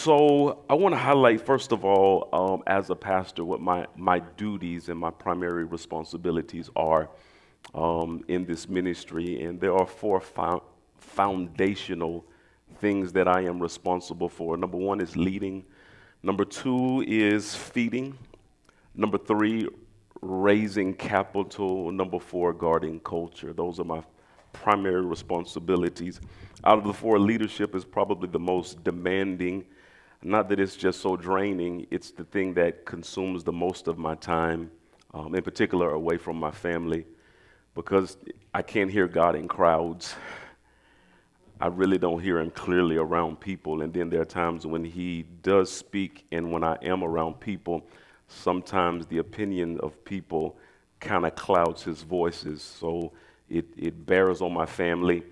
So I want to highlight, first of all, as a pastor, what my duties and my primary responsibilities are in this ministry. And there are four foundational things that I am responsible for. Number one is leading. Number two is feeding. Number three, raising capital. Number four, guarding culture. Those are my primary responsibilities. Out of the four, leadership is probably the most demanding. Not that it's just so draining, it's the thing that consumes the most of my time, in particular away from my family, because I can't hear God in crowds. I really don't hear him clearly around people. And then there are times when he does speak, and when I am around people, sometimes the opinion of people kind of clouds his voices. So it bears on my family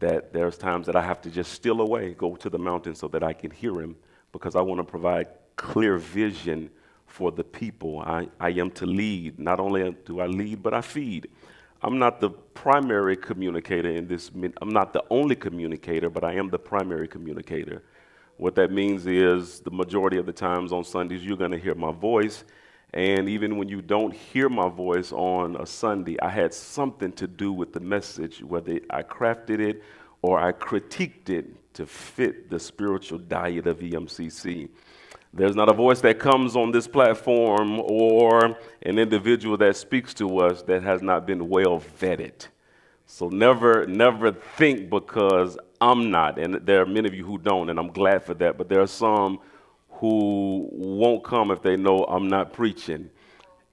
that there's times that I have to just steal away, go to the mountain so that I can hear him, because I want to provide clear vision for the people. I am to lead. Not only do I lead, but I feed. I'm not the primary communicator in this. I'm not the only communicator, but I am the primary communicator. What that means is the majority of the times on Sundays, you're going to hear my voice. And even when you don't hear my voice on a Sunday, I had something to do with the message, whether I crafted it or I critiqued it to fit the spiritual diet of EMCC. There's not a voice that comes on this platform or an individual that speaks to us that has not been well vetted. So never think because I'm not, and there are many of you who don't, and I'm glad for that, but there are some who won't come if they know I'm not preaching.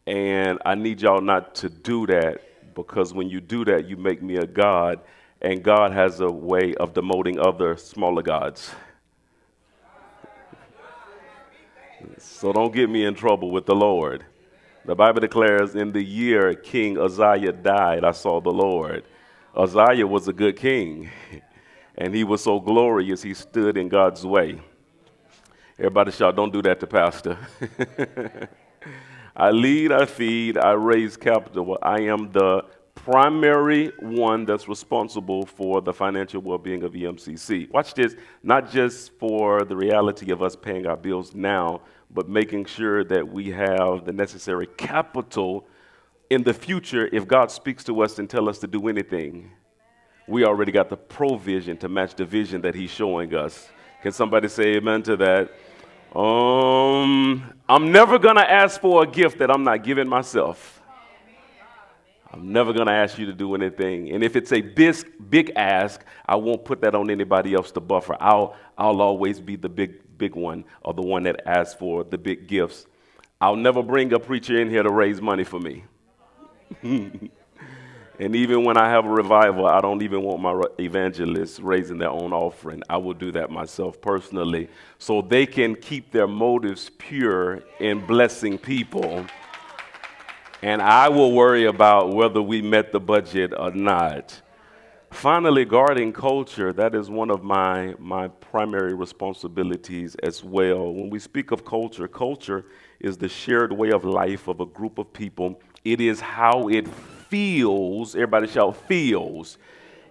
And I need y'all not to do that, because when you do that, you make me a god, and God has a way of demoting other smaller gods. So don't get me in trouble with the Lord. The Bible declares, in the year King Uzziah died, I saw the Lord. Uzziah was a good king, and he was so glorious, he stood in God's way. Everybody shout, don't do that to Pastor. I lead, I feed, I raise capital. I am the primary one that's responsible for the financial well-being of EMCC. Watch this, not just for the reality of us paying our bills now, but making sure that we have the necessary capital in the future. If God speaks to us and tell us to do anything, we already got the provision to match the vision that he's showing us. Can somebody say amen to that? I'm never going to ask for a gift that I'm not giving myself. I'm never going to ask you to do anything. And if it's a big ask, I won't put that on anybody else to buffer. I'll always be the big one, or the one that asks for the big gifts. I'll never bring a preacher in here to raise money for me. And even when I have a revival, I don't even want my evangelists raising their own offering. I will do that myself personally, so they can keep their motives pure in blessing people. And I will worry about whether we met the budget or not. Finally, guarding culture, that is one of my primary responsibilities as well. When we speak of culture, culture is the shared way of life of a group of people. It is how it feels, everybody shout feels.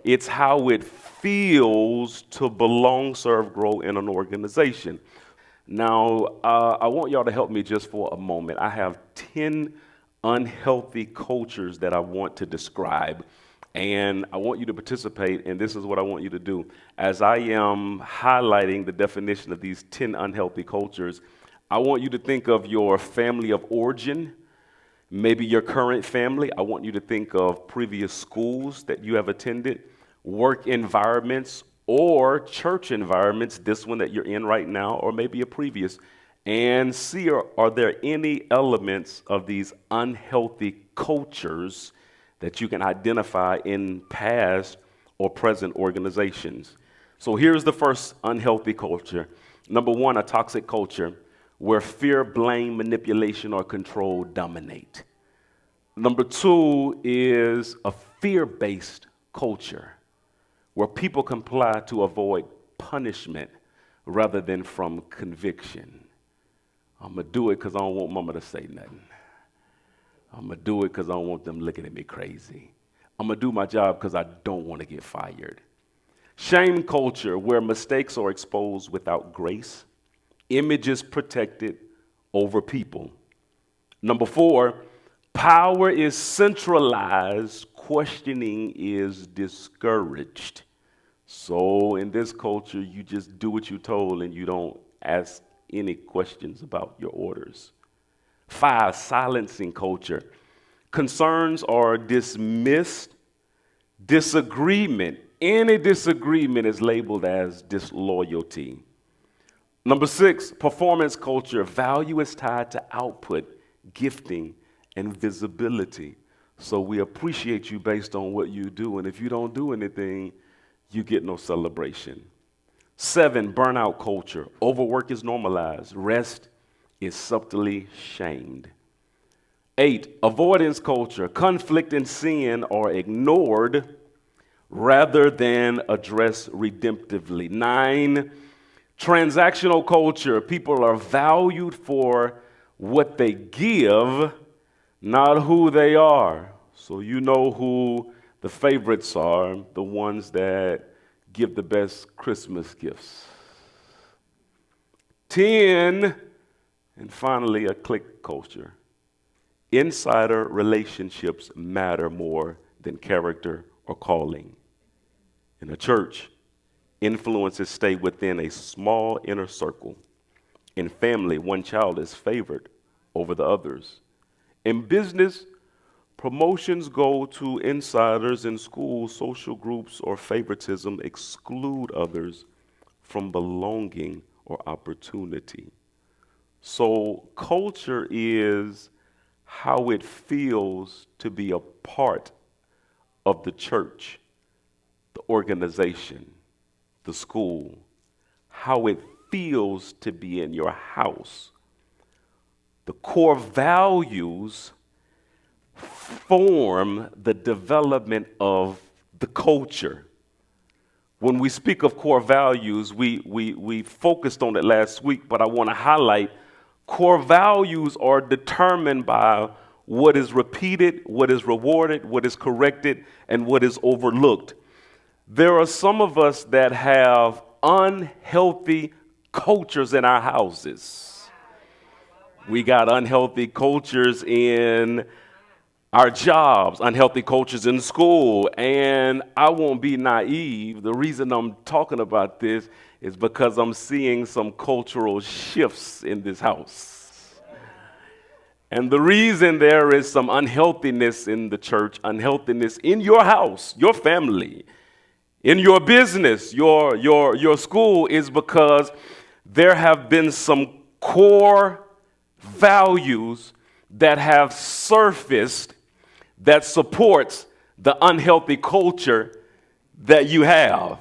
It's how it feels to belong, serve, grow in an organization. Now, I want y'all to help me just for a moment. I have 10 unhealthy cultures that I want to describe, and I want you to participate, and this is what I want you to do. As I am highlighting the definition of these 10 unhealthy cultures, I want you to think of your family of origin, maybe your current family. I want you to think of previous schools that you have attended, work environments, or church environments, this one that you're in right now, or maybe a previous, and see are there any elements of these unhealthy cultures that you can identify in past or present organizations. So here's the first unhealthy culture. Number one, a toxic culture where fear, blame, manipulation, or control dominate. Number two is a fear-based culture where people comply to avoid punishment rather than from conviction. I'm going to do it because I don't want mama to say nothing. I'm going to do it because I don't want them looking at me crazy. I'm going to do my job because I don't want to get fired. Shame culture, where mistakes are exposed without grace. Image is protected over people. Number 4, power is centralized, questioning is discouraged. So in this culture, you just do what you're told and you don't ask any questions about your orders. 5, silencing culture. Concerns are dismissed. Disagreement, any disagreement is labeled as disloyalty. Number 6, performance culture. Value is tied to output, gifting, and visibility. So we appreciate you based on what you do, and if you don't do anything, you get no celebration. 7, burnout culture. Overwork is normalized. Rest is subtly shamed. 8, avoidance culture. Conflict and sin are ignored rather than addressed redemptively. 9, transactional culture. People are valued for what they give, not who they are. So you know who the favorites are, the ones that give the best Christmas gifts. 10, and finally, a clique culture. Insider relationships matter more than character or calling. In a church, influences stay within a small inner circle. In family, one child is favored over the others. In business, promotions go to insiders. In school, social groups or favoritism exclude others from belonging or opportunity. So culture is how it feels to be a part of the church, the organization, the school, how it feels to be in your house. The core values form the development of the culture. When we speak of core values, we focused on it last week, but I want to highlight core values are determined by what is repeated, what is rewarded, what is corrected, and what is overlooked. There are some of us that have unhealthy cultures in our houses. We got unhealthy cultures in our jobs, unhealthy cultures in school, and I won't be naive. The reason I'm talking about this is because I'm seeing some cultural shifts in this house. And the reason there is some unhealthiness in the church, unhealthiness in your house, your family, in your business, your school, is because there have been some core values that have surfaced that supports the unhealthy culture that you have.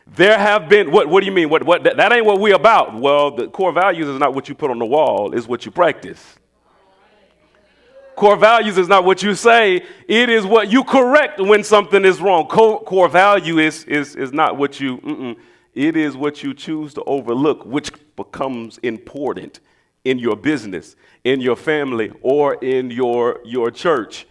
There have been, what do you mean? That ain't what we're about. Well, the core values is not what you put on the wall, it's what you practice. Core values is not what you say, it is what you correct when something is wrong. Core value is not what it is what you choose to overlook, which becomes important in your business, in your family, or in your church.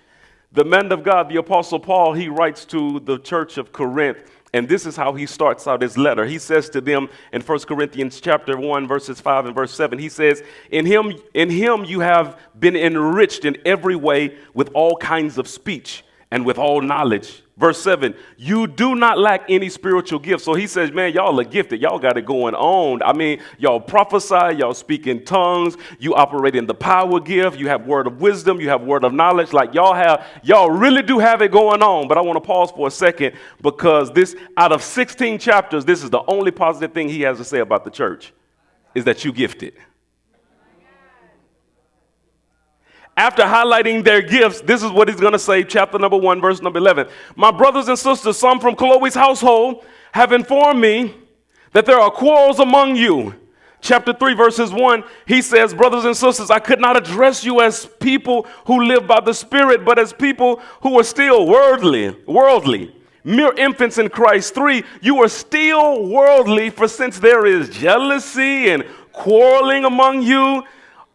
The man of God, the Apostle Paul, he writes to the church of Corinth, and this is how he starts out his letter. He says to them in 1 Corinthians chapter 1, verses 5 and verse 7, he says, in him you have been enriched in every way with all kinds of speech and with all knowledge. Verse 7, you do not lack any spiritual gifts. So he says, man, y'all are gifted. Y'all got it going on. I mean, y'all prophesy, y'all speak in tongues, you operate in the power gift, you have word of wisdom, you have word of knowledge. Like y'all really do have it going on. But I want to pause for a second because this, out of 16 chapters, this is the only positive thing he has to say about the church, is that you gifted. After highlighting their gifts, this is what he's going to say, chapter number 1, verse number 11. My brothers and sisters, some from Chloe's household, have informed me that there are quarrels among you. Chapter 3, verses 1, he says, brothers and sisters, I could not address you as people who live by the Spirit, but as people who are still worldly, mere infants in Christ. 3, you are still worldly, for since there is jealousy and quarreling among you,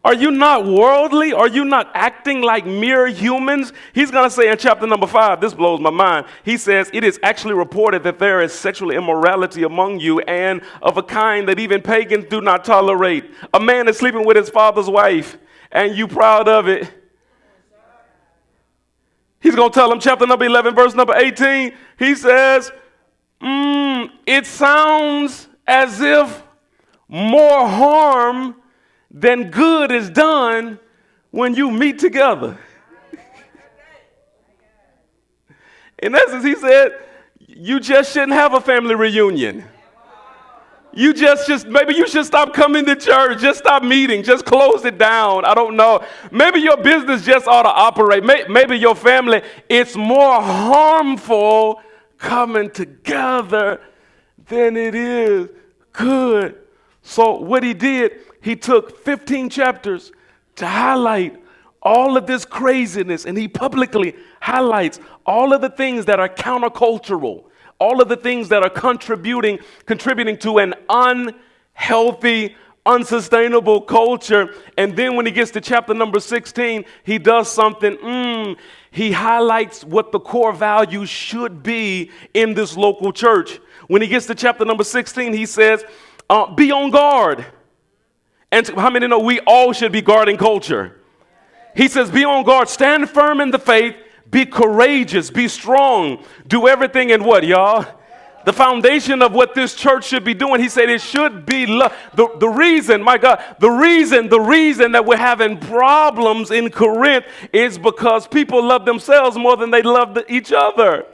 Are you not worldly? Are you not acting like mere humans? He's going to say in chapter number 5, this blows my mind. He says, it is actually reported that there is sexual immorality among you, and of a kind that even pagans do not tolerate. A man is sleeping with his father's wife, and you proud of it. He's going to tell him, chapter number 11, verse number 18. He says, it sounds as if more harm than good is done when you meet together. In essence, he said, you just shouldn't have a family reunion. You maybe you should stop coming to church. Just stop meeting. Just close it down. I don't know. Maybe your business just ought to operate. Maybe your family, it's more harmful coming together than it is good. So what he did, he took 15 chapters to highlight all of this craziness, and he publicly highlights all of the things that are countercultural, all of the things that are contributing to an unhealthy, unsustainable culture. And then when he gets to chapter number 16, he does something. He highlights what the core values should be in this local church. When he gets to chapter number 16, he says, be on guard. And how many know we all should be guarding culture? He says, be on guard, stand firm in the faith, be courageous, be strong, do everything in what, y'all? The foundation of what this church should be doing. He said it should be love. The reason, my God, the reason that we're having problems in Corinth is because people love themselves more than they love each other.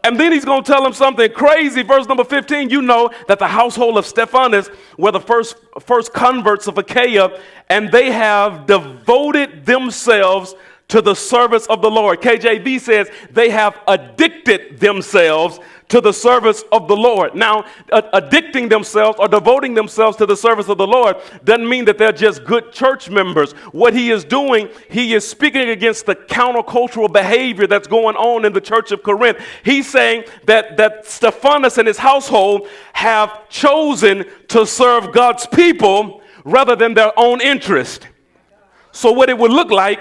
And then he's going to tell them something crazy. Verse number 15, you know that the household of Stephanus were the first converts of Achaia, and they have devoted themselves to the service of the Lord. KJV says they have addicted themselves to the service of the Lord. Now, addicting themselves or devoting themselves to the service of the Lord doesn't mean that they're just good church members. What he is doing, he is speaking against the countercultural behavior that's going on in the church of Corinth. He's saying that Stephanus and his household have chosen to serve God's people rather than their own interest. So what it would look like,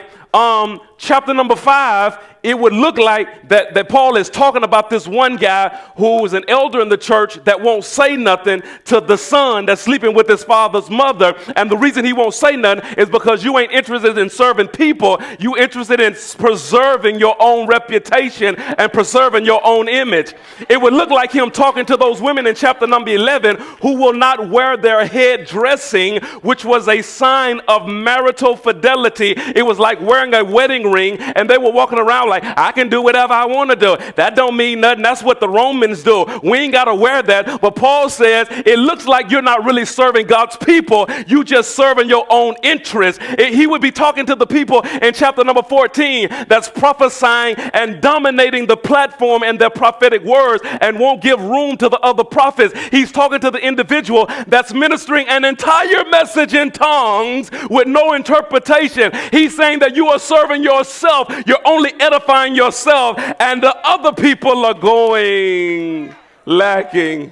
chapter number 5, it would look like that Paul is talking about this one guy who is an elder in the church that won't say nothing to the son that's sleeping with his father's mother. And the reason he won't say nothing is because you ain't interested in serving people. You interested in preserving your own reputation and preserving your own image. It would look like him talking to those women in chapter number 11 who will not wear their head dressing, which was a sign of marital fidelity. It was like wearing a wedding ring, and they were walking around like, I can do whatever I want to do. That don't mean nothing. That's what the Romans do. We ain't got to wear that. But Paul says it looks like you're not really serving God's people. You just serving your own interests. He would be talking to the people in chapter number 14 that's prophesying and dominating the platform and their prophetic words and won't give room to the other prophets. He's talking to the individual that's ministering an entire message in tongues with no interpretation. He's saying that you are serving yourself. You're only edifying yourself, and the other people are going lacking.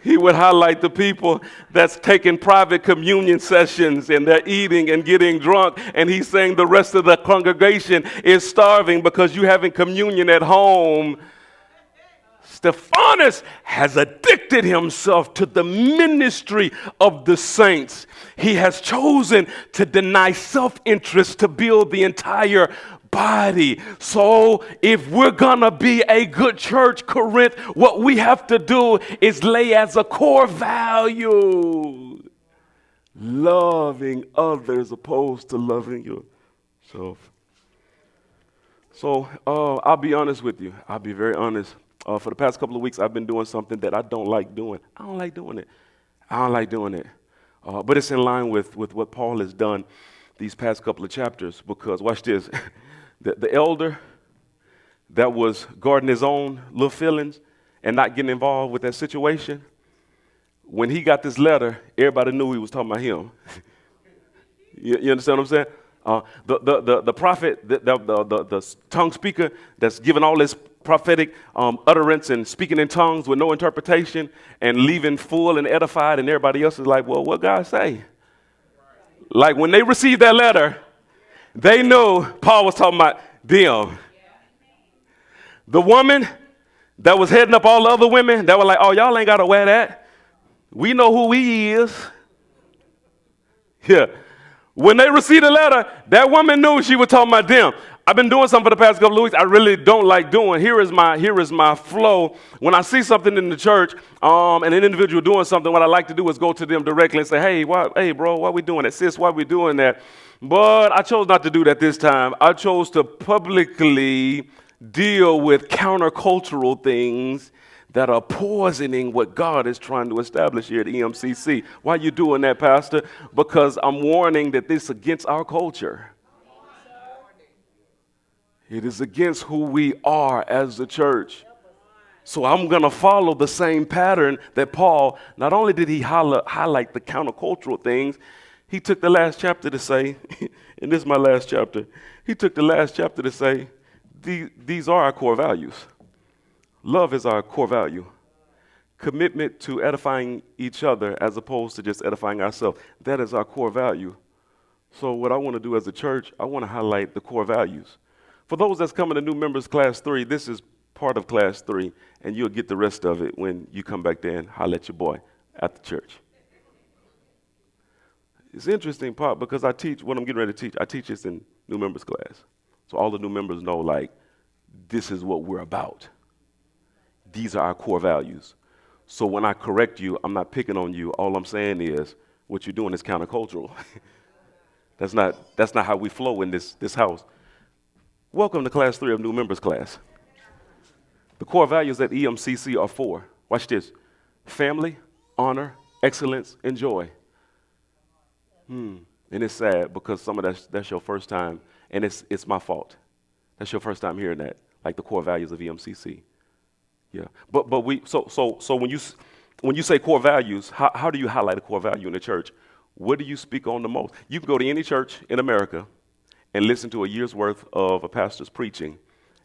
He would highlight the people that's taking private communion sessions and they're eating and getting drunk, and he's saying the rest of the congregation is starving because you having communion at home. Stephanus has addicted himself to the ministry of the saints. He has chosen to deny self-interest to build the entire body. So if we're gonna be a good church, Corinth, what we have to do is lay as a core value loving others opposed to loving yourself. So I'll be honest with you. I'll be very honest. For the past couple of weeks, I've been doing something that I don't like doing. I don't like doing it. But it's in line with what Paul has done these past couple of chapters, because, watch this, the elder that was guarding his own little feelings and not getting involved with that situation, when he got this letter, everybody knew he was talking about him. You understand what I'm saying? The prophet, the tongue speaker that's giving all this prophetic utterance and speaking in tongues with no interpretation and leaving full and edified, and everybody else is like, well, what God say? Like when they received that letter, they knew Paul was talking about them. The woman that was heading up all the other women that were like, oh, y'all ain't got to wear that. We know who he is. Yeah. When they received the letter, that woman knew she was talking about them. I've been doing something for the past couple of weeks I really don't like doing. Here is my flow. When I see something in the church, and an individual doing something, what I like to do is go to them directly and say, hey, bro, why we doing that? Sis, why we doing that? But I chose not to do that this time. I chose to publicly deal with countercultural things that are poisoning what God is trying to establish here at EMCC. Why are you doing that, Pastor? Because I'm warning that this is against our culture. It is against who we are as the church. So I'm going to follow the same pattern that Paul, not only did he highlight the countercultural things, he took the last chapter to say, and this is my last chapter, he took the last chapter to say, these are our core values. Love is our core value. Commitment to edifying each other as opposed to just edifying ourselves. That is our core value. So what I want to do as a church, I want to highlight the core values. For those that's coming to new members class 3, this is part of class 3, and you'll get the rest of it when you come back there and holler at your boy at the church. It's an interesting part because I teach what I'm getting ready to teach. I teach this in new members class. So all the new members know, like, this is what we're about. These are our core values. So when I correct you, I'm not picking on you. All I'm saying is what you're doing is countercultural. That's not how we flow in this house. Welcome to class 3 of new members class. The core values at EMCC are 4. Watch this. Family, honor, excellence, and joy. And it's sad because some of that's your first time, and it's my fault. That's your first time hearing that, like the core values of EMCC. Yeah, but so when you say core values, how do you highlight a core value in the church? What do you speak on the most? You can go to any church in America and listen to a year's worth of a pastor's preaching,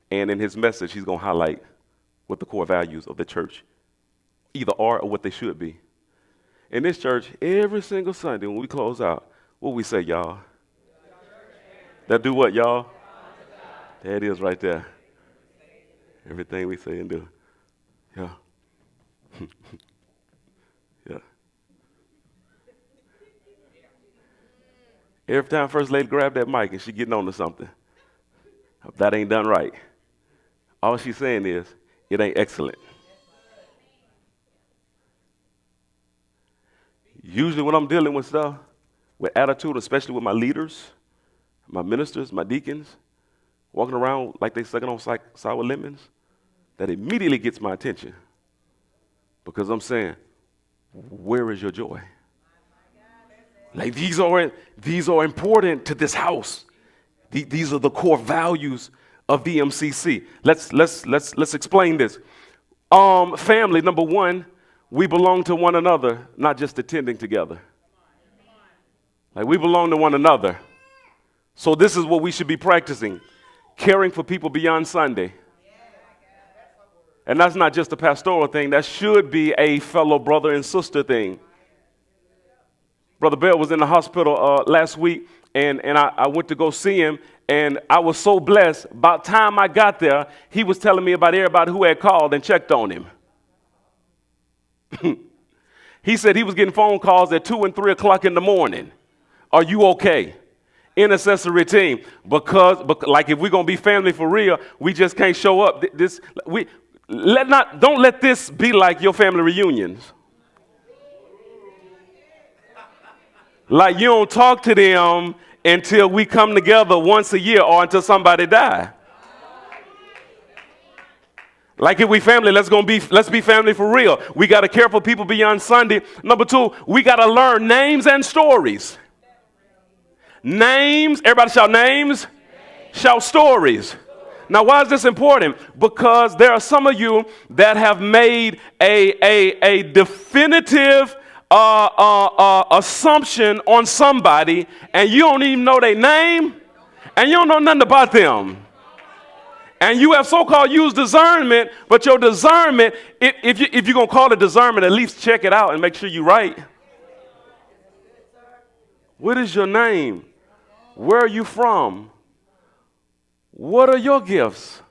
and in his message, he's going to highlight what the core values of the church either are or what they should be. In this church, every single Sunday when we close out, what we say, y'all? That do what, y'all? There it is right there. Everything we say and do. Yeah. Yeah. Every time First Lady grab that mic and she getting on to something, that ain't done right. All she's saying is, it ain't excellent. Usually when I'm dealing with stuff, with attitude, especially with my leaders, my ministers, my deacons, walking around like they sucking on sour lemons, that immediately gets my attention. Because I'm saying, where is your joy? Like these are important to this house. These are the core values of DMCC. Let's explain this. Family, number one, we belong to one another, not just attending together. Like we belong to one another. So this is what we should be practicing. Caring for people beyond Sunday. And that's not just a pastoral thing. That should be a fellow brother and sister thing. Brother Bell was in the hospital last week, and I went to go see him, and I was so blessed. About the time I got there, he was telling me about everybody who had called and checked on him. He said he was getting phone calls at 2 and 3 o'clock in the morning. Are you okay? Intercessory team. Because like if we're going to be family for real, we just can't show up. Don't let this be like your family reunions. Like you don't talk to them until we come together once a year or until somebody die. Like if we family, let's be family for real. We got to care for people beyond Sunday. Number 2, we got to learn names and stories. Names, everybody shout names, shout stories. Now, why is this important? Because there are some of you that have made a definitive assumption on somebody, and you don't even know their name, and you don't know nothing about them. And you have so-called used discernment, but your discernment, if you're going to call it discernment, at least check it out and make sure you're right. What is your name? Where are you from? What are your gifts?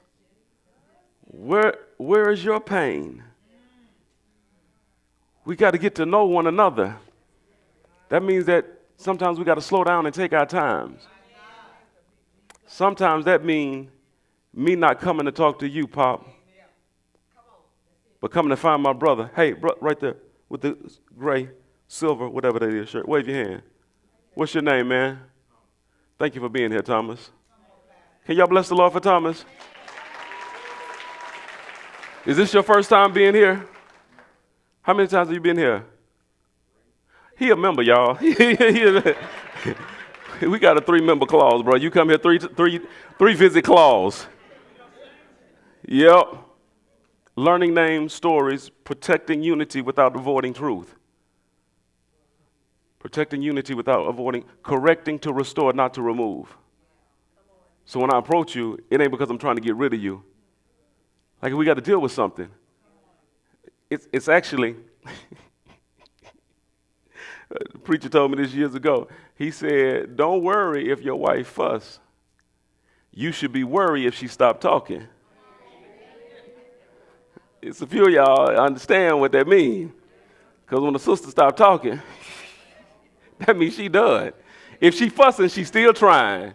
Where is your pain? We got to get to know one another. That means that sometimes we got to slow down and take our times. Sometimes that means me not coming to talk to you, Pop, but coming to find my brother. Hey, right there with the gray, silver, whatever that is shirt. Wave your hand. What's your name, man? Thank you for being here, Thomas. Can y'all bless the Lord for Thomas? Is this your first time being here? How many times have you been here? He a member, y'all. We got a 3-member clause, bro. You come here three visit clause. Yep. Learning names, stories, protecting unity without avoiding truth. Protecting unity without avoiding, correcting to restore, not to remove. So when I approach you, it ain't because I'm trying to get rid of you. Like we got to deal with something. It's actually, the preacher told me this years ago. He said, don't worry if your wife fuss. You should be worried if she stopped talking. It's a few of y'all understand what that means. Because when the sister stopped talking, that means she done. If she fussing, she's still trying.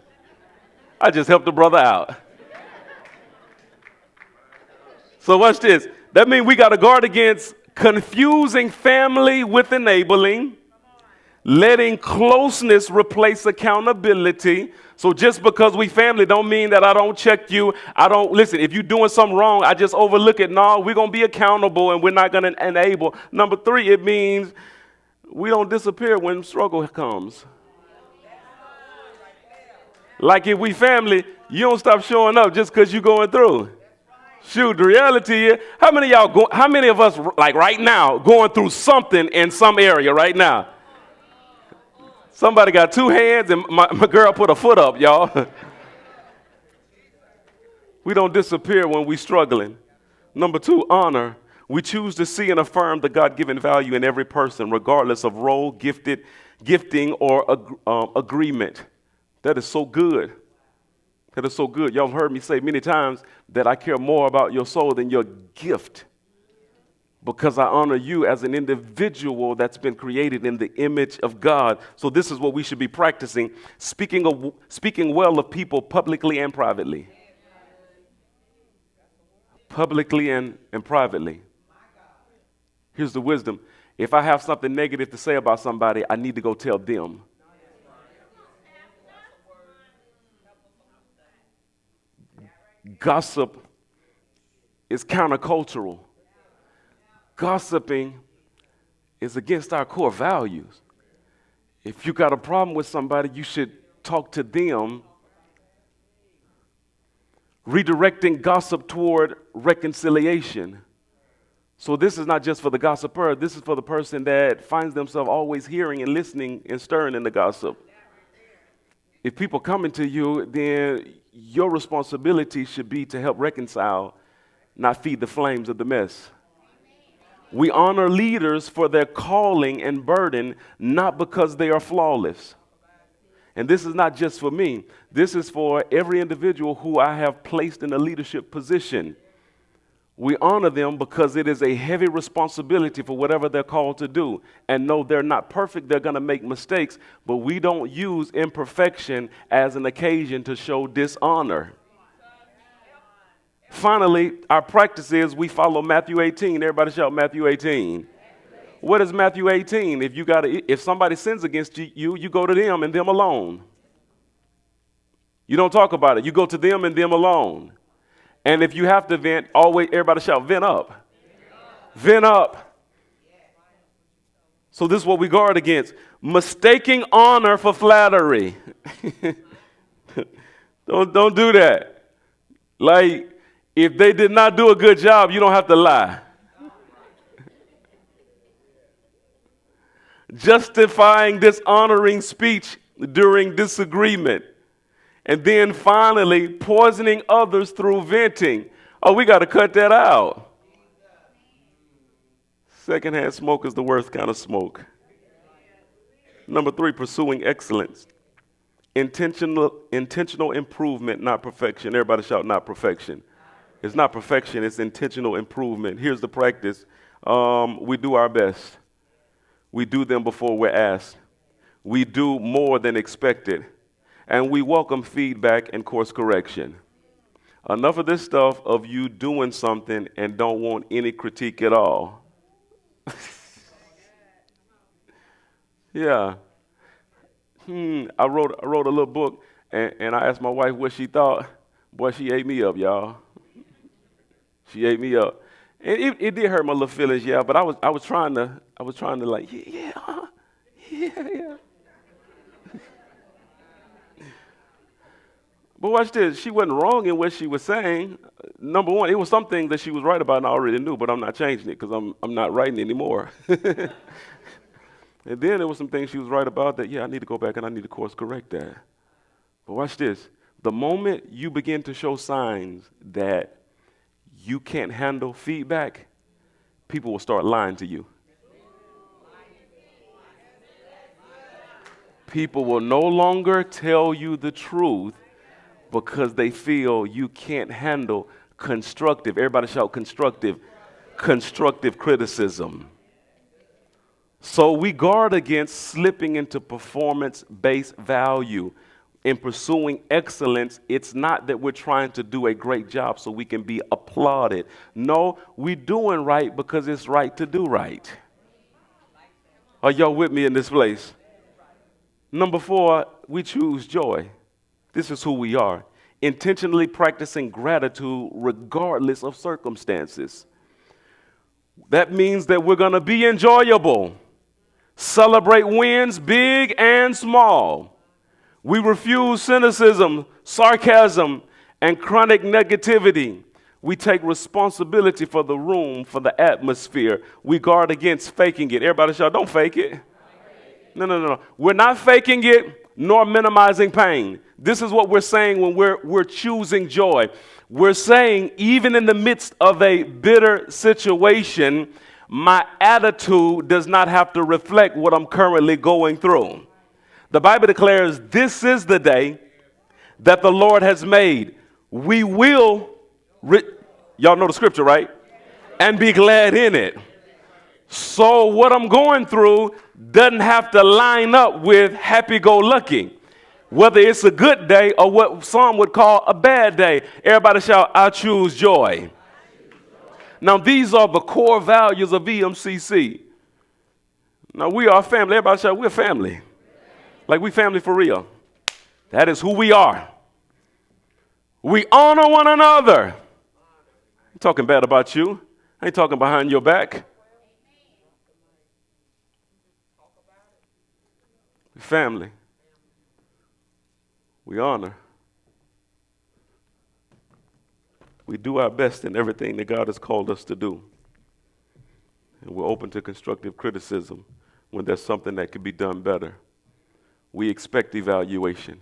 I just helped the brother out. So watch this. That means we got to guard against confusing family with enabling, letting closeness replace accountability. So just because we family don't mean that I don't check you. I don't, listen, if you're doing something wrong, I just overlook it. No, we're going to be accountable and we're not going to enable. Number 3, it means we don't disappear when struggle comes. Like if we family, you don't stop showing up just because you're going through. Shoot, the reality is, how many of us, like right now, going through something in some area right now? Somebody got 2 hands and my girl put a foot up, y'all. We don't disappear when we're struggling. Number 2, honor. We choose to see and affirm the God-given value in every person, regardless of role, gifting, or agreement. That is so good. That is so good. Y'all have heard me say many times that I care more about your soul than your gift, because I honor you as an individual that's been created in the image of God. So this is what we should be practicing, speaking well of people publicly and privately. Publicly and privately. Here's the wisdom. If I have something negative to say about somebody, I need to go tell them. Gossip is countercultural. Gossiping is against our core values. If you got a problem with somebody, you should talk to them. Redirecting gossip toward reconciliation. So this is not just for the gossiper. This is for the person that finds themselves always hearing and listening and stirring in the gossip. If people coming to you, then your responsibility should be to help reconcile, not feed the flames of the mess. We honor leaders for their calling and burden, not because they are flawless. And this is not just for me. This is for every individual who I have placed in a leadership position. We honor them because it is a heavy responsibility for whatever they're called to do. And no, they're not perfect. They're going to make mistakes. But we don't use imperfection as an occasion to show dishonor. Finally, our practice is we follow Matthew 18. Everybody shout Matthew 18. What is Matthew 18? If somebody sins against you, you go to them and them alone. You don't talk about it. You go to them and them alone. And if you have to vent, always everybody shout, vent up. Vent up. So this is what we guard against. Mistaking honor for flattery. Don't do that. Like, if they did not do a good job, you don't have to lie. Justifying dishonoring speech during disagreement. And then finally, poisoning others through venting. Oh, we got to cut that out. Secondhand smoke is the worst kind of smoke. Number three, pursuing excellence. Intentional improvement, not perfection. Everybody shout, not perfection. It's not perfection, it's intentional improvement. Here's the practice. We do our best. We do them before we're asked. We do more than expected. And we welcome feedback and course correction. Enough of this stuff of you doing something and don't want any critique at all. Yeah. I wrote a little book, and I asked my wife what she thought. Boy, she ate me up, y'all. She ate me up. And it did hurt my little feelings, yeah, but I was trying to like, yeah, yeah. But watch this. She wasn't wrong in what she was saying. Number one, it was something that she was right about and I already knew, but I'm not changing it because I'm not writing anymore. And then there was some things she was right about that, yeah, I need to go back and I need to course correct that. But watch this. The moment you begin to show signs that you can't handle feedback, people will start lying to you. People will no longer tell you the truth because they feel you can't handle constructive. Everybody shout constructive criticism. So we guard against slipping into performance-based value. In pursuing excellence, it's not that we're trying to do a great job so we can be applauded. No, we're doing right because it's right to do right. Are y'all with me in this place? Number four, we choose joy. This is who we are. Intentionally practicing gratitude regardless of circumstances. That means that we're going to be enjoyable. Celebrate wins, big and small. We refuse cynicism, sarcasm, and chronic negativity. We take responsibility for the room, for the atmosphere. We guard against faking it. Everybody shout, don't fake it. No. We're not faking it nor minimizing pain. This is what we're saying when we're choosing joy. We're saying even in the midst of a bitter situation, my attitude does not have to reflect what I'm currently going through. The Bible declares this is the day that the Lord has made. We will, y'all know the scripture, right? And be glad in it. So what I'm going through doesn't have to line up with happy-go-lucky. Whether it's a good day or what some would call a bad day. Everybody shout, I choose joy. Now, these are the core values of EMCC. Now, we are family. Everybody shout, we're family. Like we family for real. That is who we are. We honor one another. I ain't talking bad about you. I ain't talking behind your back. Family. We honor. We do our best in everything that God has called us to do. And we're open to constructive criticism when there's something that could be done better. We expect evaluation.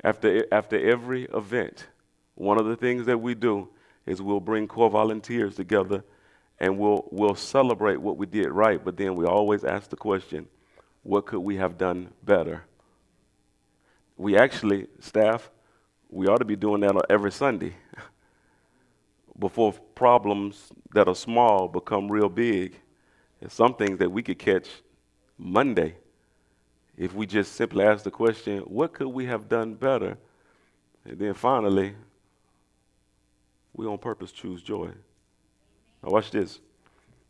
After every event, one of the things that we do is we'll bring core volunteers together and we'll celebrate what we did right, but then we always ask the question, what could we have done better? We actually, staff, we ought to be doing that every Sunday before problems that are small become real big. There's some things that we could catch Monday if we just simply ask the question, what could we have done better? And then finally, we on purpose choose joy. Now watch this.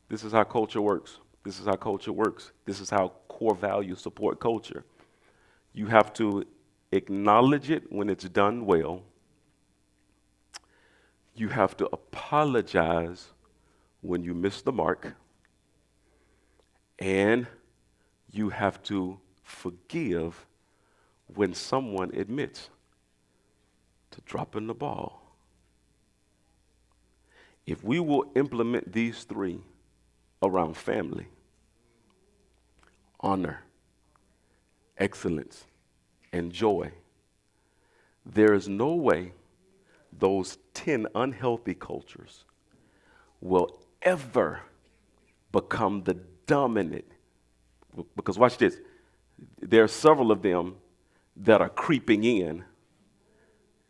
This is how culture works. This is how culture works. This is how core values support culture. You have to acknowledge it when it's done well. You have to apologize when you miss the mark. And you have to forgive when someone admits to dropping the ball. If we will implement these three around family, honor, excellence, and joy, there is no way those 10 unhealthy cultures will ever become the dominant. Because watch this, There are several of them that are creeping in.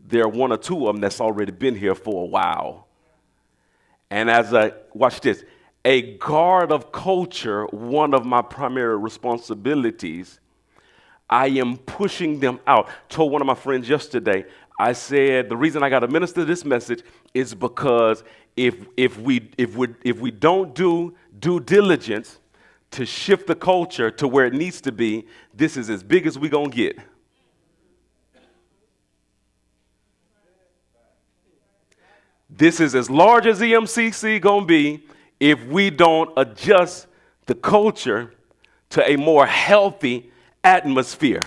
There are one or two of them that's already been here for a while. And watch this, a guard of culture, one of my primary responsibilities, I am pushing them out. Told one of my friends yesterday, I said, the reason I got to minister this message is because if we don't do due diligence to shift the culture to where it needs to be, this is as big as we're going to get. This is as large as EMCC going to be if we don't adjust the culture to a more healthy atmosphere.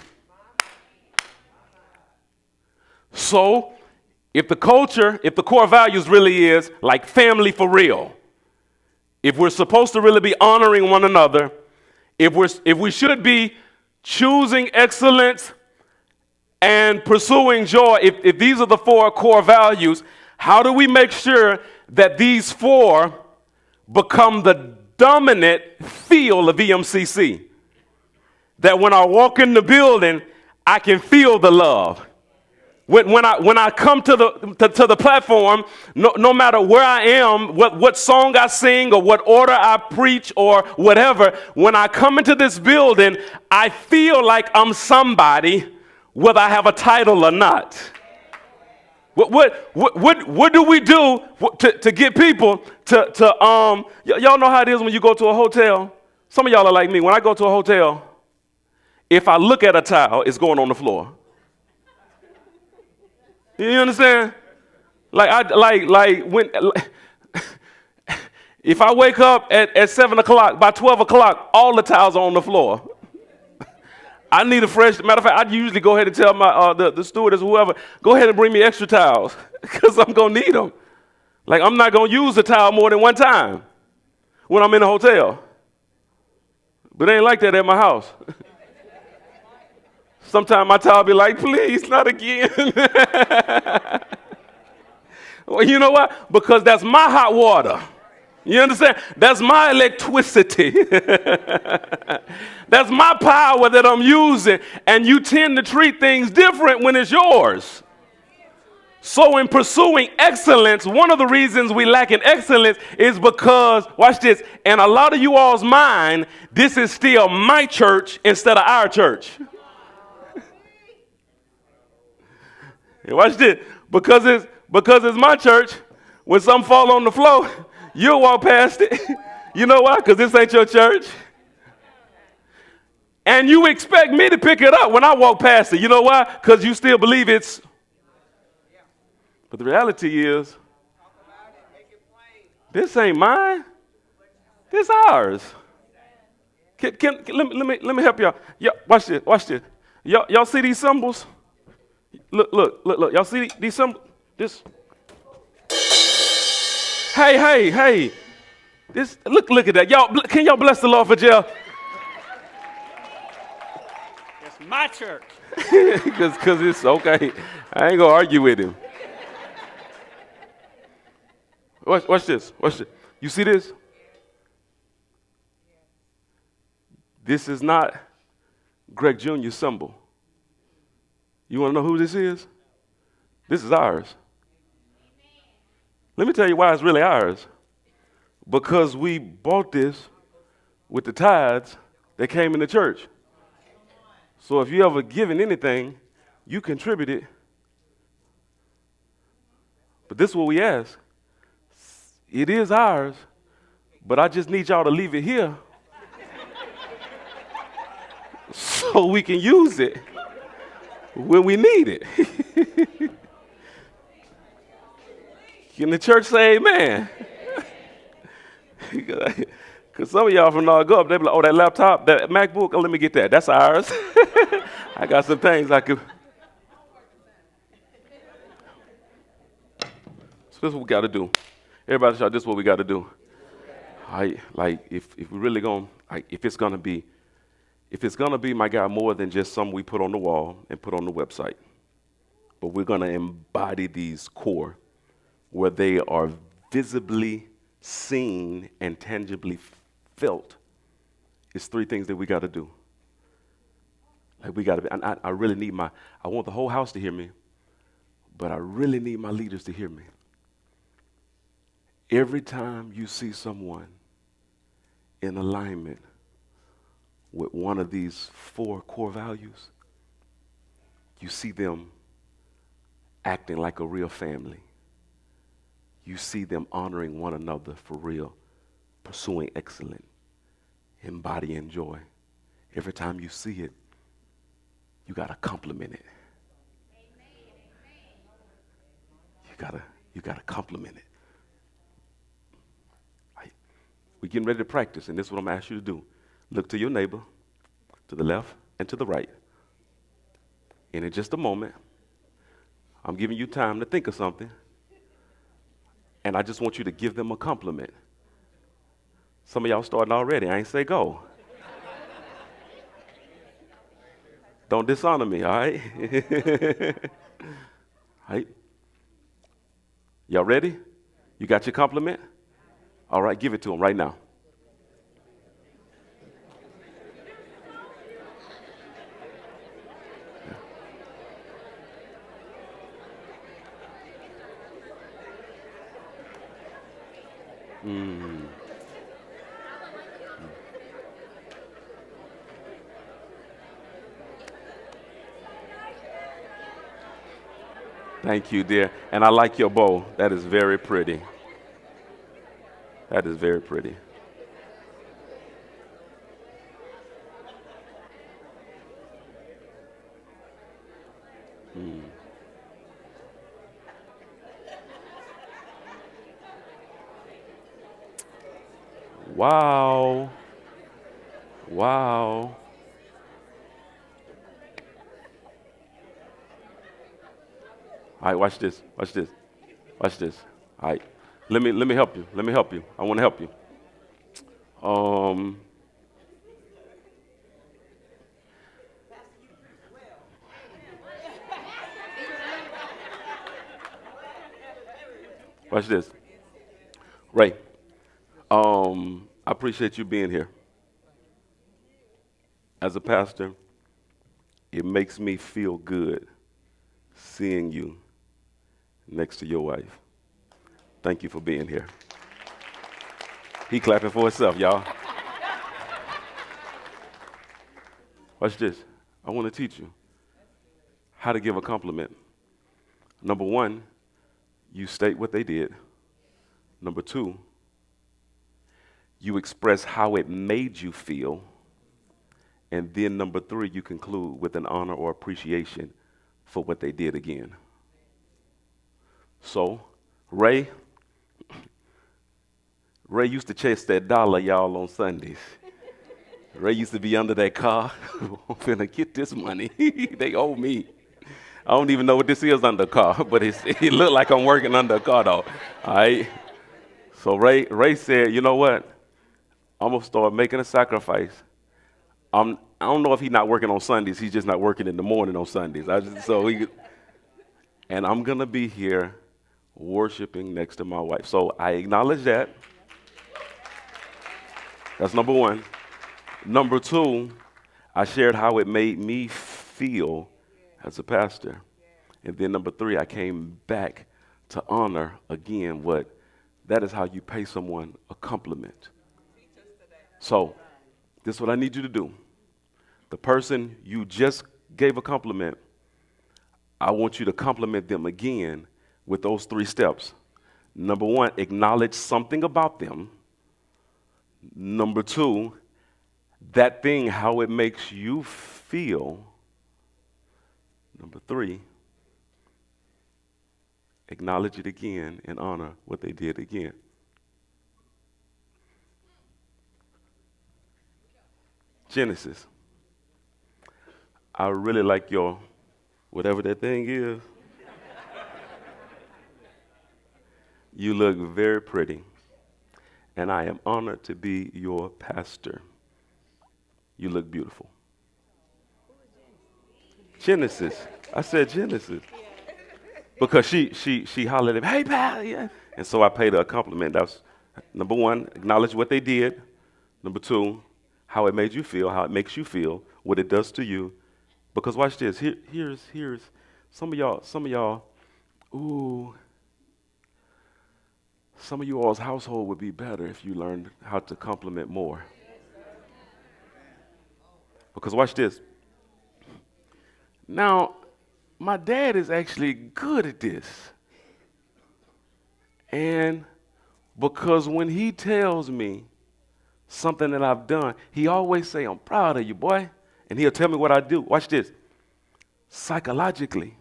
So, if the core values really is like family for real, if we're supposed to really be honoring one another, if we should be choosing excellence and pursuing joy, if these are the four core values, how do we make sure that these four become the dominant feel of EMCC? That when I walk in the building, I can feel the love. When I come to the platform, no matter where I am, what song I sing or what order I preach or whatever, when I come into this building, I feel like I'm somebody, whether I have a title or not. What do we do to get people to y'all know how it is when you go to a hotel? Some of y'all are like me. When I go to a hotel, if I look at a towel, it's going on the floor. You understand? If I wake up at 7 o'clock, by 12 o'clock, all the towels are on the floor. I need a fresh, matter of fact, I usually go ahead and tell my the stewardess, whoever, go ahead and bring me extra towels because I'm going to need them. Like, I'm not going to use the towel more than one time when I'm in a hotel. But it ain't like that at my house. Sometimes my towel be like, please, not again. Well, you know what? Because that's my hot water. You understand? That's my electricity. That's my power that I'm using. And you tend to treat things different when it's yours. So in pursuing excellence, one of the reasons we lack in excellence is because, watch this, in a lot of you all's mind, this is still my church instead of our church. Watch this. Because it's my church, when something fall on the floor, you'll walk past it. You know why? Because this ain't your church. And you expect me to pick it up when I walk past it. You know why? Because you still believe it's. But the reality is, this ain't mine. This ours. Let me help y'all. Watch this. Y'all see these symbols? Look. Y'all see these symbols? This. Hey. This. Look at that. Y'all, can y'all bless the Lord for jail? It's my church. Because it's okay. I ain't gonna argue with him. Watch this. You see this? This is not Greg Jr.'s symbol. You want to know who this is? This is ours. Let me tell you why it's really ours. Because we bought this with the tithes that came in the church. So if you ever given anything, you contributed. But this is what we ask. It is ours, but I just need y'all to leave it here so we can use it when we need it. Can the church say amen? Because some of y'all from now go up, they be like, oh, that laptop, that MacBook, oh, let me get that. That's ours. I got some things I could. So this is what we got to do. Everybody shout, this is what we got to do. If we really going, if it's gonna be, my God, more than just something we put on the wall and put on the website, but we're gonna embody these core, where they are visibly seen and tangibly felt. It's three things that we got to do. Like we got to be, I really need I want the whole house to hear me, but I really need my leaders to hear me. Every time you see someone in alignment with one of these 4 core values, you see them acting like a real family. You see them honoring one another for real, pursuing excellence, embodying joy. Every time you see it, you got to compliment it. You gotta compliment it. Right? We're getting ready to practice, and this is what I'm gonna ask you to do. Look to your neighbor, to the left and to the right. And in just a moment, I'm giving you time to think of something, and I just want you to give them a compliment. Some of y'all starting already. I ain't say go. Don't dishonor me, all right? All right? Y'all ready? You got your compliment? All right, give it to them right now. Thank you, dear. And I like your bow. That is very pretty. That is very pretty. Wow. Wow. All right, watch this. Watch this. Watch this. All right. Let me help you. Let me help you. I want to help you. Um Watch this. Ray, I appreciate you being here. As a pastor, it makes me feel good seeing you next to your wife. Thank you for being here. He clapping for himself, y'all. Watch this. I want to teach you how to give a compliment. Number 1, you state what they did. Number 2, you express how it made you feel. And then number 3, you conclude with an honor or appreciation for what they did again. So, Ray used to chase that dollar, y'all, on Sundays. Ray used to be under that car. I'm finna get this money. They owe me. I don't even know what this is under a car, but it looked like I'm working under a car, though. All right? So Ray said, you know what? I'm going to start making a sacrifice. I don't know if he's not working on Sundays. He's just not working in the morning on Sundays. And I'm going to be here worshiping next to my wife. So I acknowledge that. That's number 1. Number 2, I shared how it made me feel as a pastor. And then number 3, I came back to honor again that is how you pay someone a compliment. So this is what I need you to do. The person you just gave a compliment, I want you to compliment them again with those 3 steps. Number 1, acknowledge something about them. Number 2, that thing, how it makes you feel. Number 3, acknowledge it again and honor what they did again. Genesis. I really like your, whatever that thing is. You look very pretty, and I am honored to be your pastor. You look beautiful. Genesis. I said Genesis. Because she hollered at me, hey, pal, yeah. And so I paid her a compliment. That's number 1, acknowledge what they did. Number 2, how it made you feel, how it makes you feel, what it does to you. Because watch this. Here's some of y'all. Ooh, some of you all's household would be better if you learned how to compliment more. Because watch this. Now, my dad is actually good at this. And because when he tells me something that I've done, he always say, I'm proud of you, boy. And he'll tell me what I do. Watch this. Psychologically,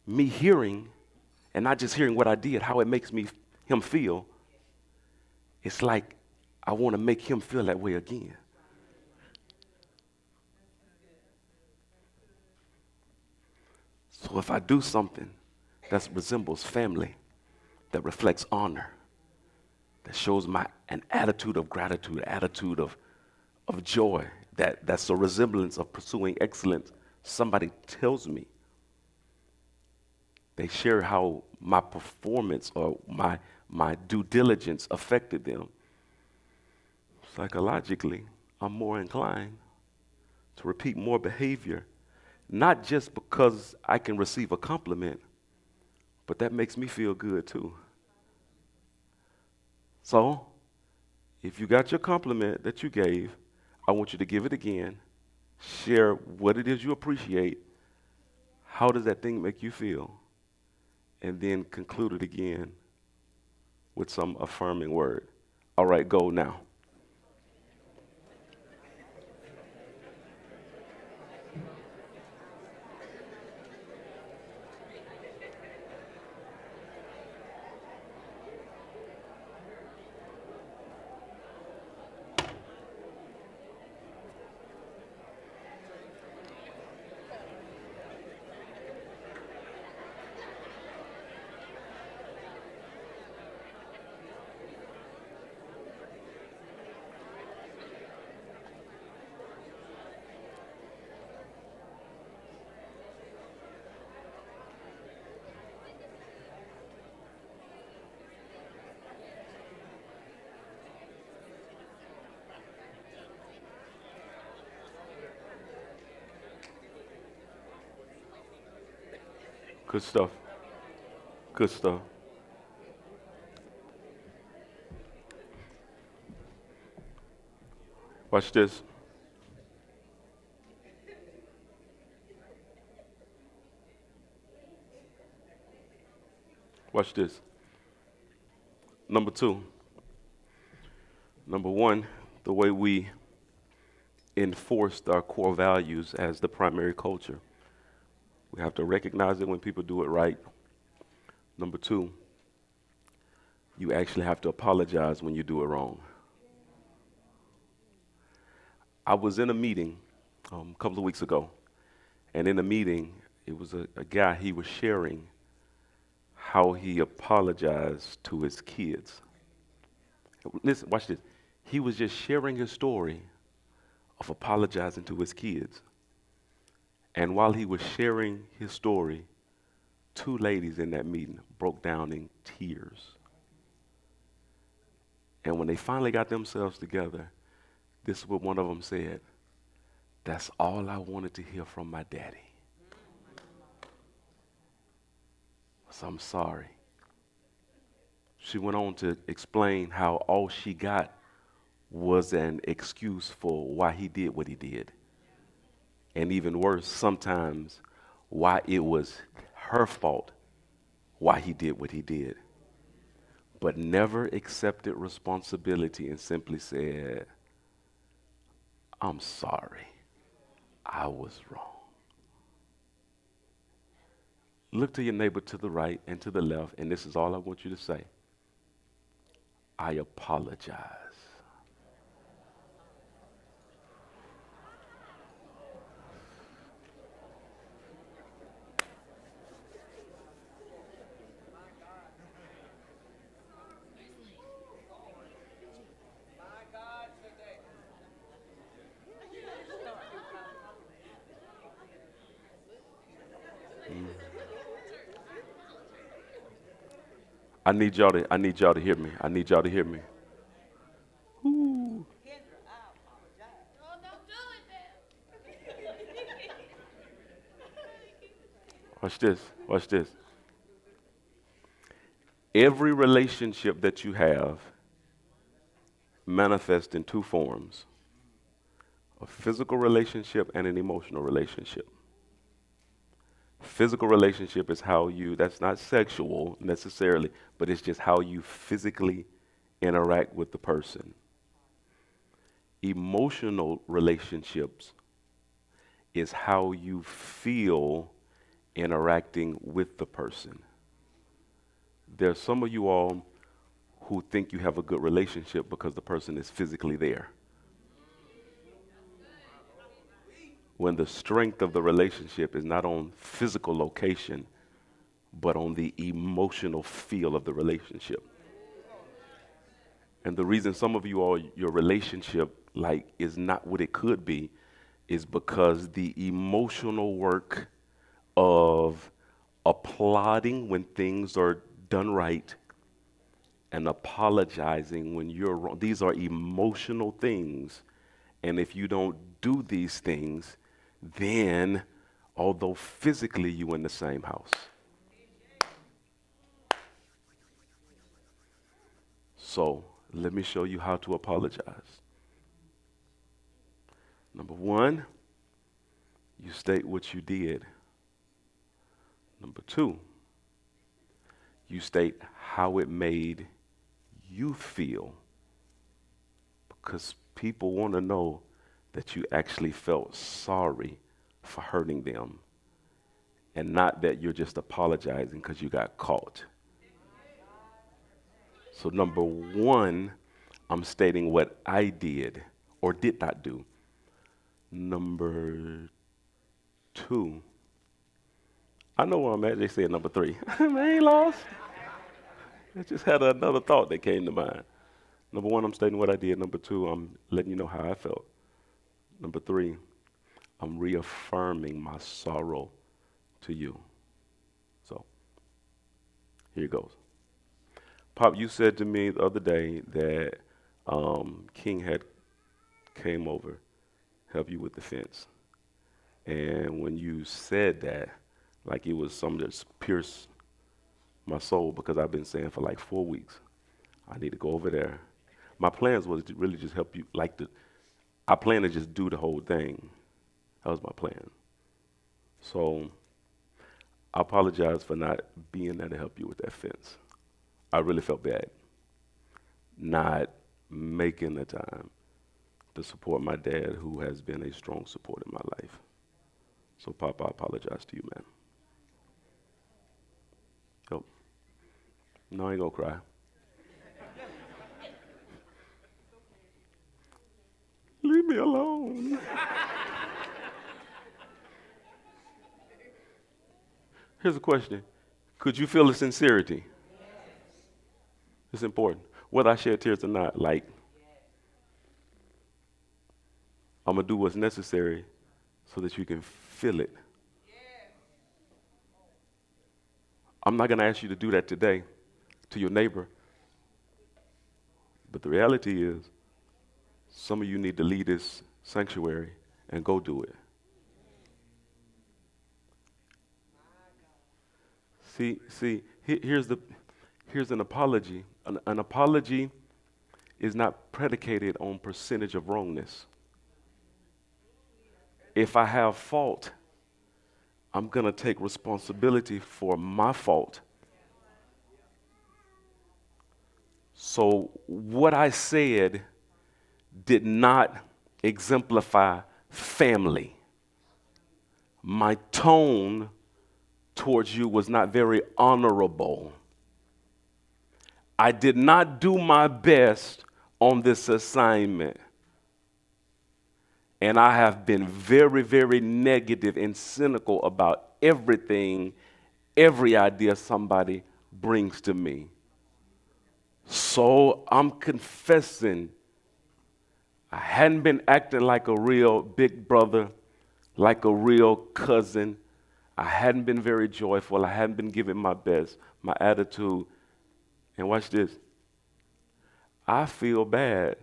me hearing and not just hearing what I did, how it makes him feel, it's like I want to make him feel that way again. So if I do something that resembles family, that reflects honor, that shows an attitude of gratitude, attitude of joy, that's a resemblance of pursuing excellence, somebody tells me, they share how my performance or my due diligence affected them. Psychologically, I'm more inclined to repeat more behavior, not just because I can receive a compliment, but that makes me feel good too. So, if you got your compliment that you gave, I want you to give it again, share what it is you appreciate, how does that thing make you feel, and then conclude it again with some affirming word. All right, go now. Good stuff. Good stuff. Watch this. Watch this. Number two. Number one, the way we enforced our core values as the primary culture. We have to recognize it when people do it right. Number two, you actually have to apologize when you do it wrong. I was in a meeting a couple of weeks ago, and in the meeting, it was a guy, he was sharing how he apologized to his kids. Listen, watch this. He was just sharing his story of apologizing to his kids. And while he was sharing his story, two ladies in that meeting broke down in tears. And when they finally got themselves together, this is what one of them said. That's all I wanted to hear from my daddy. So I'm sorry. She went on to explain how all she got was an excuse for why he did what he did. And even worse, sometimes why it was her fault why he did what he did. But never accepted responsibility and simply said, I'm sorry, I was wrong. Look to your neighbor to the right and to the left, and this is all I want you to say. I apologize. I need y'all to hear me. I need y'all to hear me. Ooh. Watch this. Watch this. Every relationship that you have manifests in two forms: a physical relationship and an emotional relationship. Physical relationship is how you, that's not sexual necessarily, but it's just how you physically interact with the person. Emotional relationships is how you feel interacting with the person. There's some of you all who think you have a good relationship because the person is physically there, when the strength of the relationship is not on physical location, but on the emotional feel of the relationship. And the reason some of you all, your relationship like is not what it could be is because the emotional work of applauding when things are done right and apologizing when you're wrong. These are emotional things. And if you don't do these things, then although physically you in the same house. So let me show you how to apologize. Number one, you state what you did. Number two, you state how it made you feel, because people want to know that you actually felt sorry for hurting them and not that you're just apologizing because you got caught. So number one, I'm stating what I did or did not do. Number two, I know where I'm at. They said number three. I ain't lost. I just had another thought that came to mind. Number one, I'm stating what I did. Number two, I'm letting you know how I felt. Number three, I'm reaffirming my sorrow to you. So here it goes. Pop, you said to me the other day that King had came over, help you with the fence. And when you said that, like it was something that's pierced my soul, because I've been saying for like 4 weeks, I need to go over there. My plans was to really just help you, I plan to just do the whole thing. That was my plan. So I apologize for not being there to help you with that fence. I really felt bad not making the time to support my dad, who has been a strong support in my life. So, Pop, I apologize to you, man. Yep. No, I ain't gonna cry. Leave me alone. Here's a question. Could you feel the sincerity? It's important. Whether I shed tears or not, like, I'm going to do what's necessary so that you can feel it. I'm not going to ask you to do that today to your neighbor. But the reality is, some of you need to leave this sanctuary and go do it. Here's an apology. An apology is not predicated on percentage of wrongness. If I have fault, I'm going to take responsibility for my fault. So what I said did not exemplify family. My tone towards you was not very honorable. I did not do my best on this assignment. And I have been very, very negative and cynical about everything, every idea somebody brings to me. So I'm confessing I hadn't been acting like a real big brother, like a real cousin. I hadn't been very joyful. I hadn't been giving my best, my attitude. And watch this. I feel bad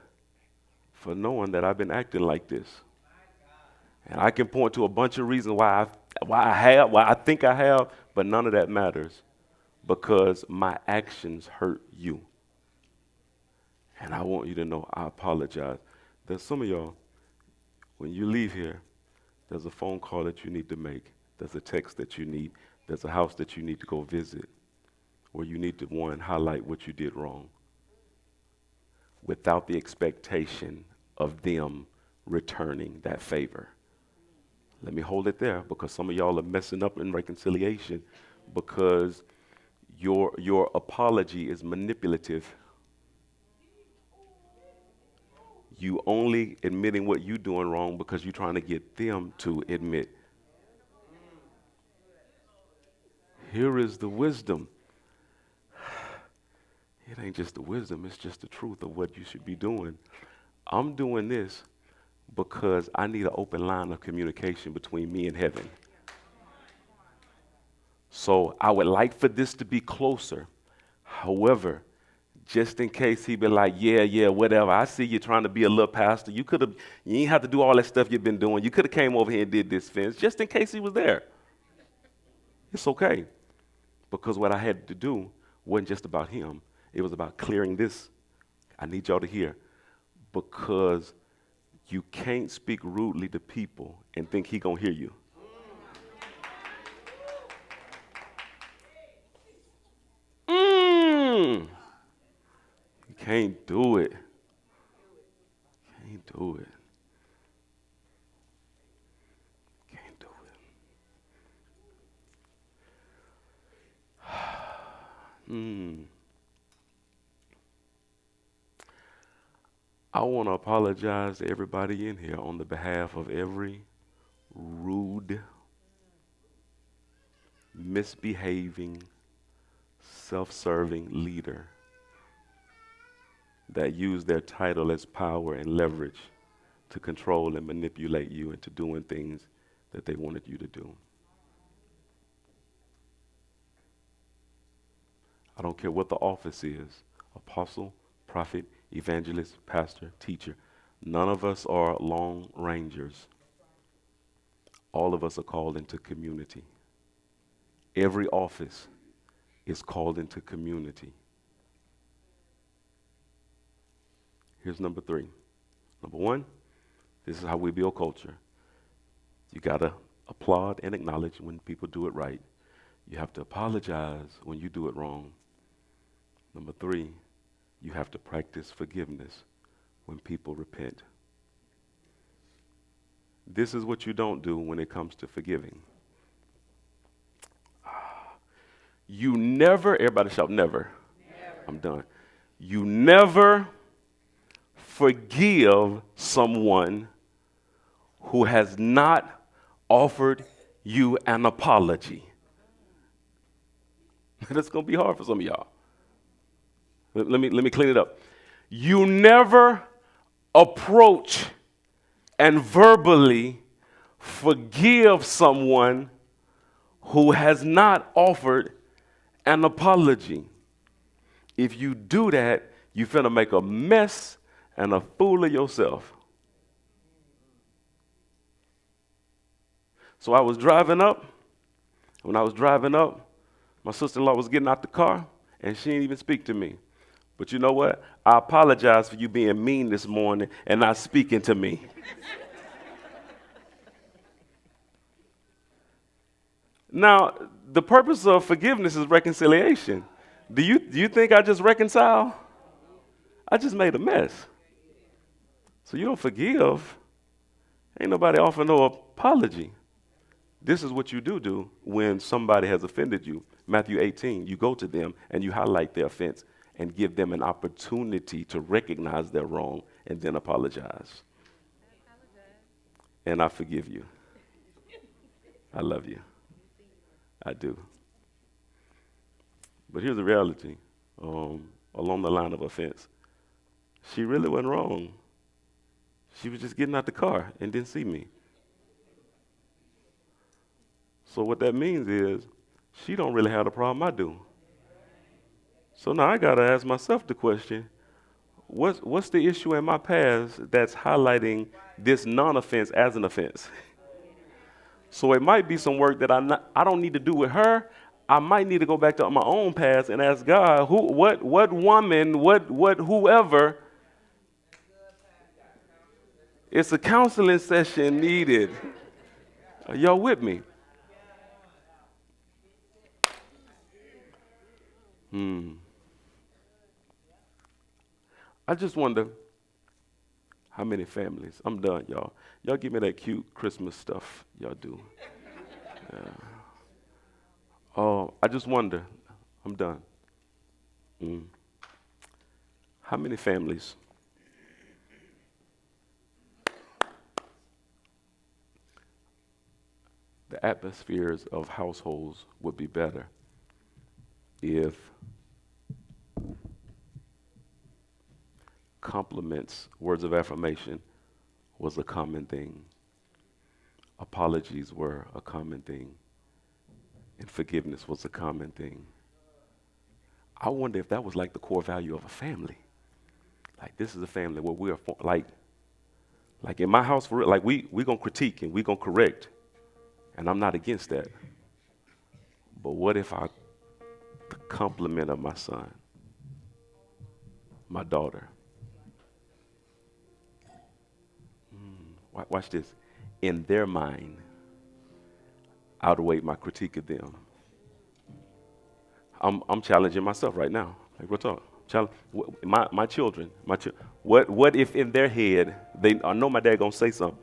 for knowing that I've been acting like this. And I can point to a bunch of reasons why Well, I think I have, but none of that matters because my actions hurt you. And I want you to know I apologize. There's some of y'all, when you leave here, there's a phone call that you need to make. There's a text that you need. There's a house that you need to go visit where you need to, one, highlight what you did wrong without the expectation of them returning that favor. Let me hold it there because some of y'all are messing up in reconciliation because your apology is manipulative. You only admitting what you're doing wrong because you're trying to get them to admit. Here is the wisdom. It ain't just the wisdom, it's just the truth of what you should be doing. I'm doing this because I need an open line of communication between me and heaven. So I would like for this to be closer. However, just in case he be like, yeah, whatever. I see you trying to be a little pastor. You ain't have to do all that stuff you've been doing. You could have came over here and did this fence just in case he was there. It's okay. Because what I had to do wasn't just about him. It was about clearing this. I need y'all to hear. Because you can't speak rudely to people and think he gonna hear you. You can't do it. Can't do it. Can't do it. I want to apologize to everybody in here on the behalf of every rude, misbehaving, self-serving leader that used their title as power and leverage to control and manipulate you into doing things that they wanted you to do. I don't care what the office is, apostle, prophet, evangelist, pastor, teacher. None of us are lone rangers. All of us are called into community. Every office is called into community. Here's number 3. Number 1, this is how we build culture. You got to applaud and acknowledge when people do it right. You have to apologize when you do it wrong. Number 3, you have to practice forgiveness when people repent. This is what you don't do when it comes to forgiving. You never, everybody shout never. I'm done. You never forgive someone who has not offered you an apology. That's going to be hard for some of y'all. Let me clean it up. You never approach and verbally forgive someone who has not offered an apology. If you do that, you're finna make a mess and a fool of yourself. So I was driving up. When I was driving up, my sister-in-law was getting out the car, and she didn't even speak to me. But you know what? I apologize for you being mean this morning and not speaking to me. Now, the purpose of forgiveness is reconciliation. Do you think I just reconcile? I just made a mess. So you don't forgive. Ain't nobody offering no apology. This is what you do when somebody has offended you. Matthew 18, you go to them and you highlight their offense and give them an opportunity to recognize their wrong and then apologize. And I forgive you. I love you. I do. But here's the reality, along the line of offense. She really wasn't wrong. She was just getting out the car and didn't see me. So what that means is she don't really have the problem I do. So now I got to ask myself the question, what's the issue in my past that's highlighting this non-offense as an offense? So it might be some work that I don't need to do with her. I might need to go back to my own past and ask God, what woman, what whoever. It's a counseling session needed. Are y'all with me? I just wonder how many families. I'm done, y'all. Y'all give me that cute Christmas stuff y'all do. Oh, I just wonder. I'm done. How many families the atmospheres of households would be better if compliments, words of affirmation was a common thing. Apologies were a common thing. And forgiveness was a common thing. I wonder if that was like the core value of a family. Like this is a family where we are like in my house for real, like we gonna critique and we gonna correct. And I'm not against that. But what if the compliment of my son, my daughter, watch this, in their mind, outweigh my critique of them. I'm challenging myself right now. Like, what's up? My children. What if in their head I know my dad gonna say something,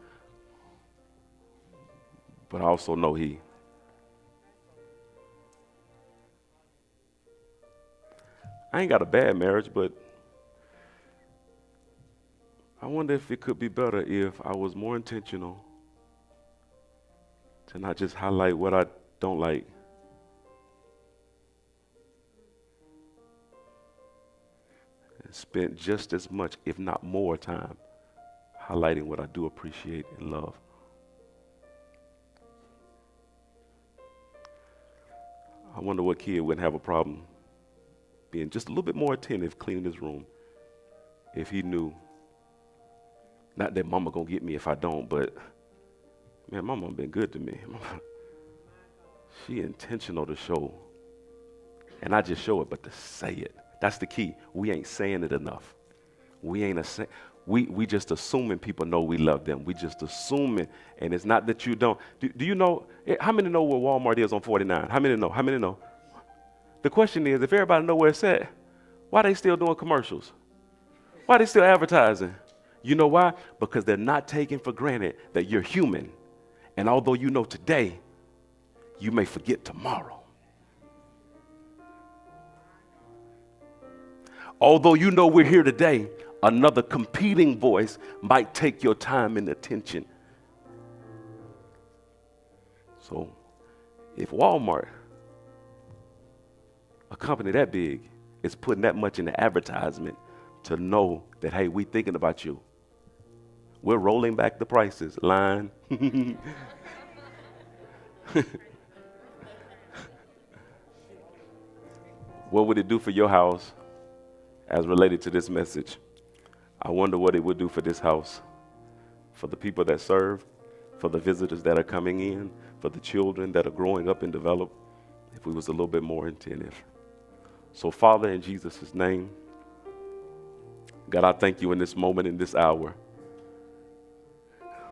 but I also know I ain't got a bad marriage, but I wonder if it could be better if I was more intentional to not just highlight what I don't like. And spent just as much, if not more time, highlighting what I do appreciate and love. I wonder what kid wouldn't have a problem being just a little bit more attentive, cleaning his room, if he knew, not that mama gonna get me if I don't, but man, my mama been good to me. She intentional to show, and I just show it, but to say it. That's the key. We ain't saying it enough. We just assuming people know we love them. We just assuming, and it's not that you don't. Do you know, how many know where Walmart is on 49? How many know? How many know? The question is, if everybody know where it's at, why they still doing commercials? Why they still advertising? You know why? Because they're not taking for granted that you're human. And although you know today, you may forget tomorrow. Although you know we're here today, another competing voice might take your time and attention. So if Walmart, a company that big, is putting that much in the advertisement to know that, hey, we thinking about you. We're rolling back the prices. Line. What would it do for your house as related to this message? I wonder what it would do for this house, for the people that serve, for the visitors that are coming in, for the children that are growing up and develop, if we was a little bit more attentive. So Father, in Jesus' name, God, I thank you in this moment, in this hour.